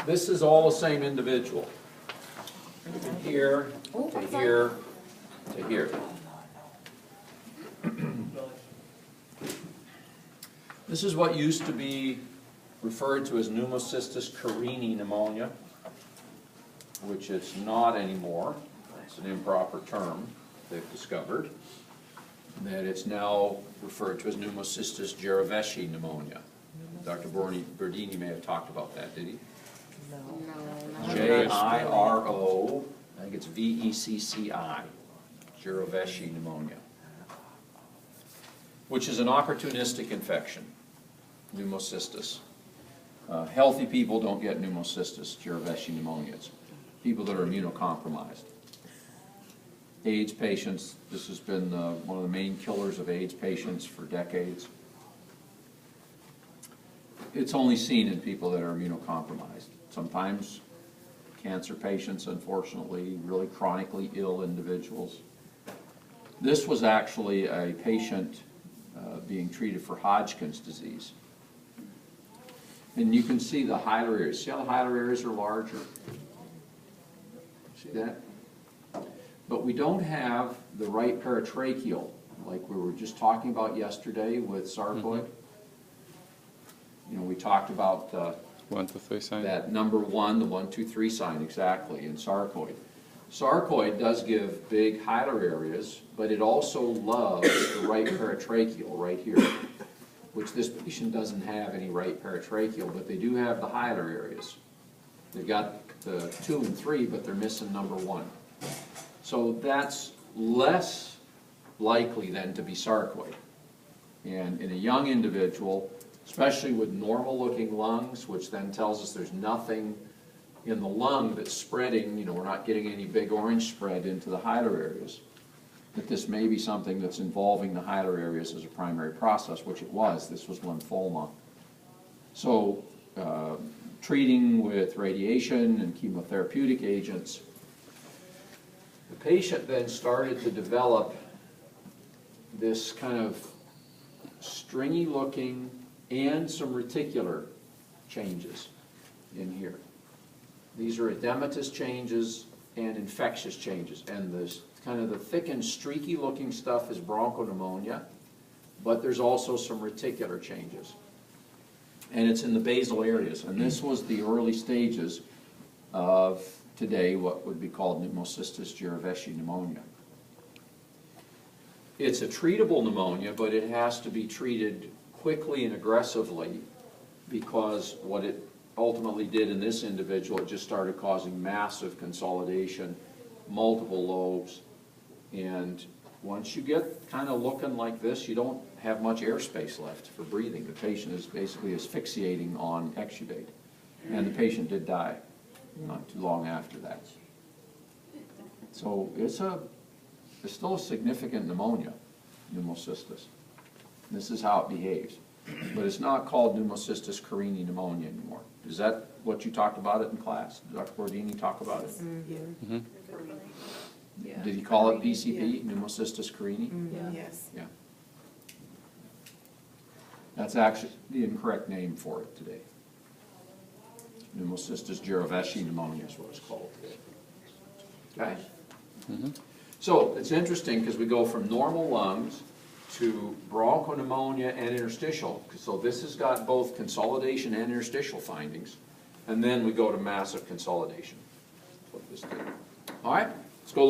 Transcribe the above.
This is all the same individual. From here to here to here. This is what used to be referred to as pneumocystis carinii pneumonia, which it's not anymore. It's an improper term they've discovered. That it's now referred to as pneumocystis jirovecii pneumonia. Dr. Bordini may have talked about that, did he? No. J-I-R-O, I think it's V-E-C-C-I, jirovecii pneumonia, which is an opportunistic infection, pneumocystis. Healthy people don't get pneumocystis jirovecii pneumonias, people that are immunocompromised. AIDS patients, this has been one of the main killers of AIDS patients for decades. It's only seen in people that are immunocompromised. Sometimes cancer patients, unfortunately, really chronically ill individuals. This was actually a patient being treated for Hodgkin's disease. And you can see the hilar areas. See how the hilar areas are larger? See that? But we don't have the right paratracheal, like we were just talking about yesterday with sarcoid. You know, we talked about 1, 2, 3 sign. that number 1, the 1, 2, 3 sign exactly in sarcoid. Sarcoid does give big hilar areas, but it also loves the right paratracheal right here, which this patient doesn't have any right paratracheal, but they do have the hilar areas. They've got the 2 and 3, but they're missing number 1. So that's less likely than to be sarcoid. And in a young individual, especially with normal-looking lungs, which then tells us there's nothing in the lung that's spreading, you know, we're not getting any big orange spread into the hilar areas, that this may be something that's involving the hilar areas as a primary process, which it was. This was lymphoma. So treating with radiation and chemotherapeutic agents, the patient then started to develop this kind of stringy looking and some reticular changes in here. These are edematous changes and infectious changes. And this kind of the thick and streaky looking stuff is bronchopneumonia, but there's also some reticular changes. And it's in the basal areas. And this was the early stages of today what would be called pneumocystis jirovecii pneumonia. It's a treatable pneumonia, but it has to be treated quickly and aggressively, because what it ultimately did in this individual, it just started causing massive consolidation, multiple lobes, and once you get kind of looking like this, you don't have much airspace left for breathing. The patient is basically asphyxiating on exudate, and the patient did die not too long after that. So it's still a significant pneumonia, pneumocystis. This is how it behaves. But it's not called pneumocystis carinii pneumonia anymore. Is that what you talked about it in class? Did Dr. Bordini talk about it? Mm-hmm. Yeah. Did he call it PCP, pneumocystis carinii? Yes. Yeah. That's actually the incorrect name for it today. Pneumocystis jirovecii pneumonia is what it's called today. Okay? Mm-hmm. So it's interesting because we go from normal lungs to bronchopneumonia and interstitial. So this has got both consolidation and interstitial findings. And then we go to massive consolidation. That's what this did. All right?